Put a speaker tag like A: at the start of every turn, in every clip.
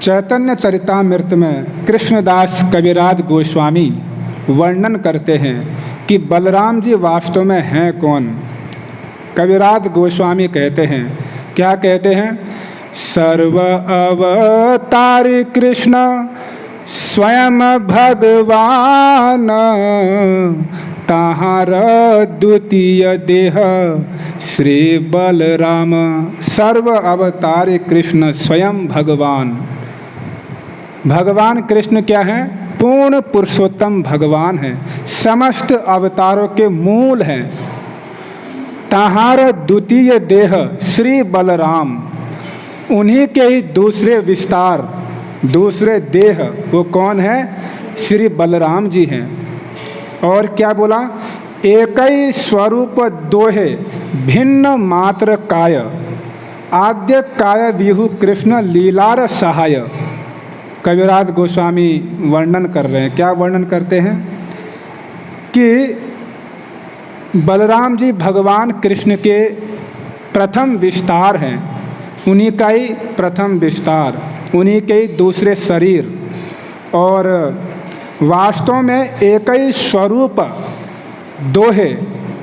A: चैतन्य चरितामृत में कृष्णदास कविराज गोस्वामी वर्णन करते हैं कि बलराम जी वास्तव में हैं कौन। कविराज गोस्वामी कहते हैं, क्या कहते हैं? सर्व अवतारी कृष्ण स्वयं भगवान, ताहार द्वितीय देह श्री बलराम। सर्व अवतारी कृष्ण स्वयं भगवान। भगवान कृष्ण क्या हैं? पूर्ण पुरुषोत्तम भगवान हैं, समस्त अवतारों के मूल हैं। ताहार द्वितीय देह श्री बलराम, उन्हीं के ही दूसरे विस्तार, दूसरे देह वो कौन है? श्री बलराम जी हैं। और क्या बोला? एक ही स्वरूप दोहे भिन्न मात्र काय, आद्य काय विहु कृष्ण लीलार सहाय। कविराज गोस्वामी वर्णन कर रहे हैं। क्या वर्णन करते हैं? कि बलराम जी भगवान कृष्ण के प्रथम विस्तार हैं, उन्हीं का ही प्रथम विस्तार, उन्हीं के ही दूसरे शरीर, और वास्तव में एक ही स्वरूप दोहे।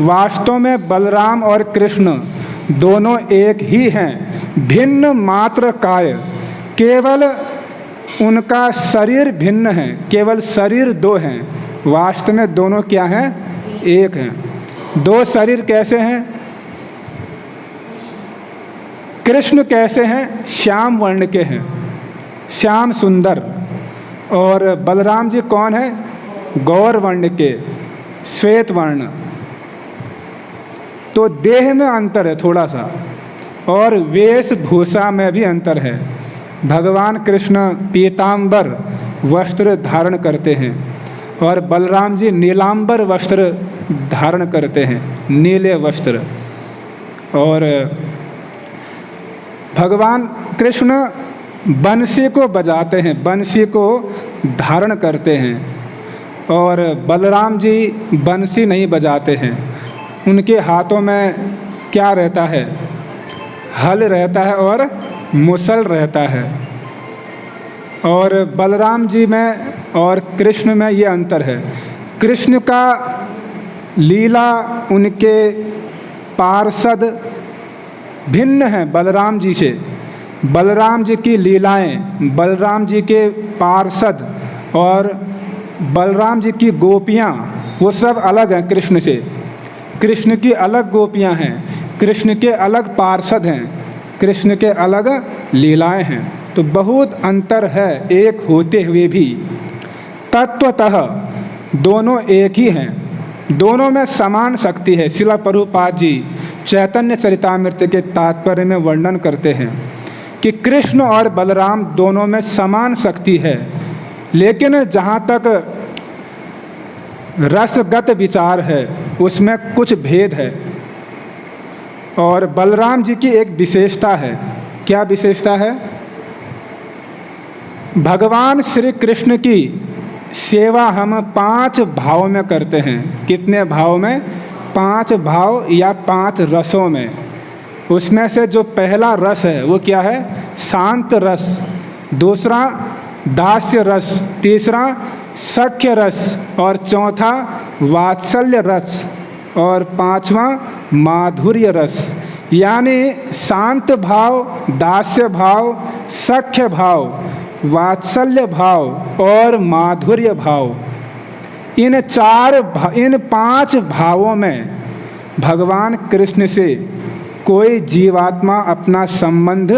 A: वास्तव में बलराम और कृष्ण दोनों एक ही हैं, भिन्न मात्र काय, केवल उनका शरीर भिन्न है, केवल शरीर दो हैं, वास्तव में दोनों क्या हैं? एक हैं। दो शरीर कैसे हैं? कृष्ण कैसे हैं? श्याम वर्ण के हैं, श्याम सुंदर। और बलराम जी कौन है? गौर वर्ण के, श्वेत वर्ण। तो देह में अंतर है थोड़ा सा, और वेशभूषा में भी अंतर है। भगवान कृष्ण पीतांबर वस्त्र धारण करते हैं और बलराम जी नीलांबर वस्त्र धारण करते हैं, नीले वस्त्र। और भगवान कृष्ण बंसी को बजाते हैं, बंसी को धारण करते हैं, और बलराम जी बंसी नहीं बजाते हैं। उनके हाथों में क्या रहता है? हल रहता है और मुसल रहता है। और बलराम जी में और कृष्ण में ये अंतर है। कृष्ण का लीला, उनके पार्षद भिन्न हैं बलराम जी से। बलराम जी की लीलाएं, बलराम जी के पार्षद और बलराम जी की गोपियाँ, वो सब अलग हैं कृष्ण से। कृष्ण की अलग गोपियाँ हैं, कृष्ण के अलग पार्षद हैं, कृष्ण के अलग लीलाएं हैं। तो बहुत अंतर है एक होते हुए भी। तत्वतः दोनों एक ही हैं, दोनों में समान शक्ति है। श्रील प्रभुपाद जी चैतन्य चरितामृत के तात्पर्य में वर्णन करते हैं कि कृष्ण और बलराम दोनों में समान शक्ति है, लेकिन जहाँ तक रसगत विचार है उसमें कुछ भेद है। और बलराम जी की एक विशेषता है। क्या विशेषता है? भगवान श्री कृष्ण की सेवा हम 5 भाव में करते हैं। कितने भाव में? 5 भाव या 5 रसों में। उसमें से जो पहला रस है वो क्या है? शांत रस, दूसरा दास्य रस, तीसरा सख्य रस, और चौथा वात्सल्य रस, और 5वां माधुर्य रस। यानी शांत भाव, दास्य भाव, सख्य भाव, वात्सल्य भाव और माधुर्य भाव, इन 5 भावों में भगवान कृष्ण से कोई जीवात्मा अपना संबंध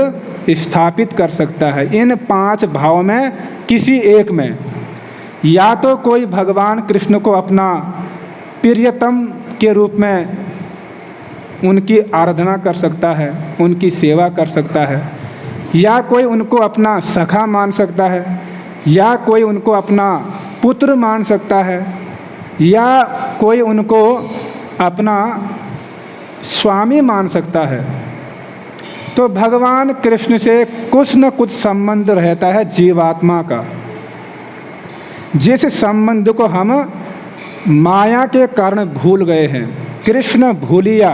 A: स्थापित कर सकता है। इन 5 भावों में किसी एक में या तो कोई भगवान कृष्ण को अपना प्रियतम के रूप में उनकी आराधना कर सकता है, उनकी सेवा कर सकता है, या कोई उनको अपना सखा मान सकता है, या कोई उनको अपना पुत्र मान सकता है, या कोई उनको अपना स्वामी मान सकता है। तो भगवान कृष्ण से कुछ न कुछ संबंध रहता है जीवात्मा का, जिस संबंध को हम माया के कारण भूल गए हैं। कृष्ण भूलिया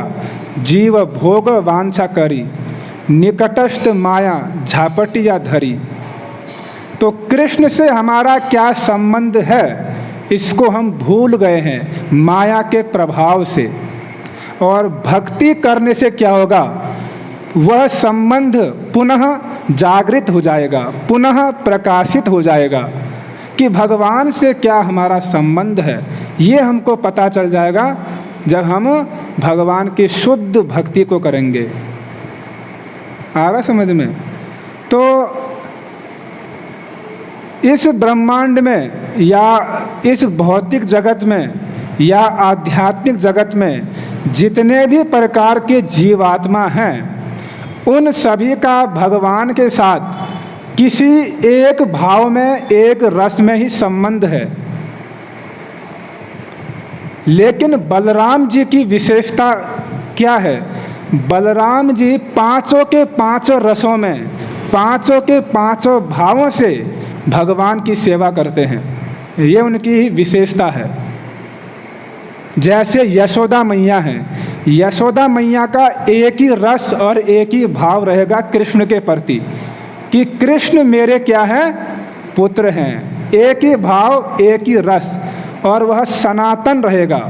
A: जीव भोग वांछा करी, निकटस्थ माया झापटिया धरी। तो कृष्ण से हमारा क्या संबंध है, इसको हम भूल गए हैं माया के प्रभाव से। और भक्ति करने से क्या होगा, वह संबंध पुनः जागृत हो जाएगा, पुनः प्रकाशित हो जाएगा कि भगवान से क्या हमारा संबंध है। ये हमको पता चल जाएगा जब हम भगवान की शुद्ध भक्ति को करेंगे। आ रहा समझ में? तो इस ब्रह्मांड में या इस भौतिक जगत में या आध्यात्मिक जगत में जितने भी प्रकार के जीवात्मा हैं, उन सभी का भगवान के साथ किसी एक भाव में, एक रस में ही संबंध है। लेकिन बलराम जी की विशेषता क्या है? बलराम जी पांचों के पांचों रसों में, पांचों के पांचों भावों से भगवान की सेवा करते हैं। ये उनकी विशेषता है। जैसे यशोदा मैया हैं, यशोदा मैया का एक ही रस और एक ही भाव रहेगा कृष्ण के प्रति कि कृष्ण मेरे क्या है, पुत्र हैं। एक ही भाव, एक ही रस, और वह सनातन रहेगा।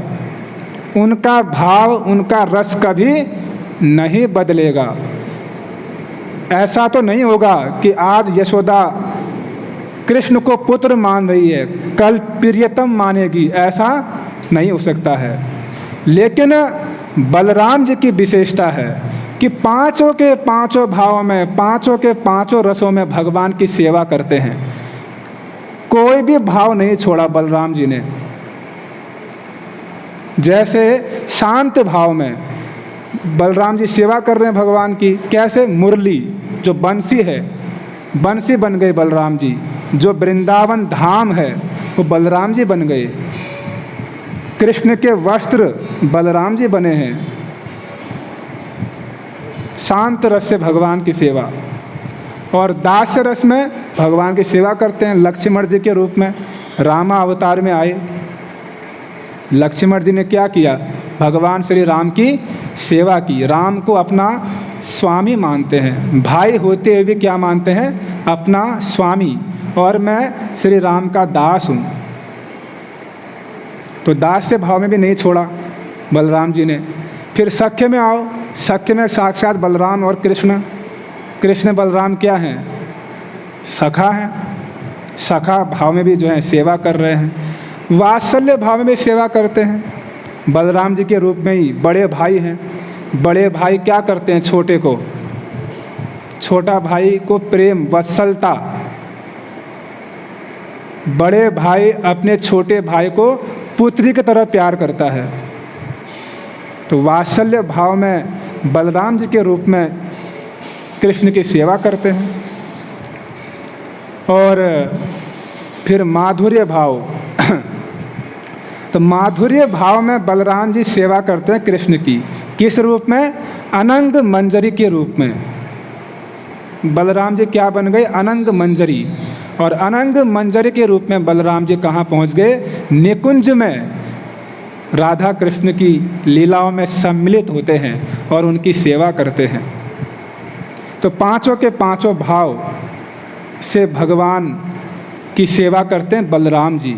A: उनका भाव, उनका रस कभी नहीं बदलेगा। ऐसा तो नहीं होगा कि आज यशोदा कृष्ण को पुत्र मान रही है, कल प्रियतम मानेगी, ऐसा नहीं हो सकता है। लेकिन बलराम जी की विशेषता है कि पांचों के पांचों भावों में, पांचों के पांचों रसों में भगवान की सेवा करते हैं। कोई भी भाव नहीं छोड़ा बलराम जी ने। जैसे शांत भाव में बलराम जी सेवा कर रहे हैं भगवान की। कैसे? मुरली, जो बंसी है, बंसी बन गए बलराम जी। जो वृंदावन धाम है वो बलराम जी बन गए। कृष्ण के वस्त्र बलराम जी बने हैं। शांत रस से भगवान की सेवा, और दास्य रस में भगवान की सेवा करते हैं। लक्ष्मण जी के रूप में रामा अवतार में आए। लक्ष्मण जी ने क्या किया? भगवान श्री राम की सेवा की। राम को अपना स्वामी मानते हैं, भाई होते हुए भी क्या मानते हैं? अपना स्वामी। और मैं श्री राम का दास हूँ। तो दास्य भाव में भी नहीं छोड़ा बलराम जी ने। फिर सख्य में आओ, सख्य में साक्षात बलराम और कृष्ण। कृष्ण बलराम क्या हैं? सखा हैं। सखा भाव में भी जो है सेवा कर रहे हैं। वात्सल्य भाव में भी सेवा करते हैं। बलराम जी के रूप में ही बड़े भाई हैं। बड़े भाई क्या करते हैं? छोटे को, छोटा भाई को प्रेम, वत्सलता। बड़े भाई अपने छोटे भाई को पुत्री की तरह प्यार करता है। तो वात्सल्य भाव में बलराम जी के रूप में कृष्ण की सेवा करते हैं। और फिर माधुर्य भाव तो माधुर्य भाव में बलराम जी सेवा करते हैं कृष्ण की। किस रूप में? अनंग मंजरी के रूप में। बलराम जी क्या बन गए? अनंग मंजरी। और अनंग मंजरी के रूप में बलराम जी कहाँ पहुँच गए? निकुंज में राधा कृष्ण की लीलाओं में सम्मिलित होते हैं और उनकी सेवा करते हैं। तो पांचों के पांचों भाव से भगवान की सेवा करते हैं बलराम जी।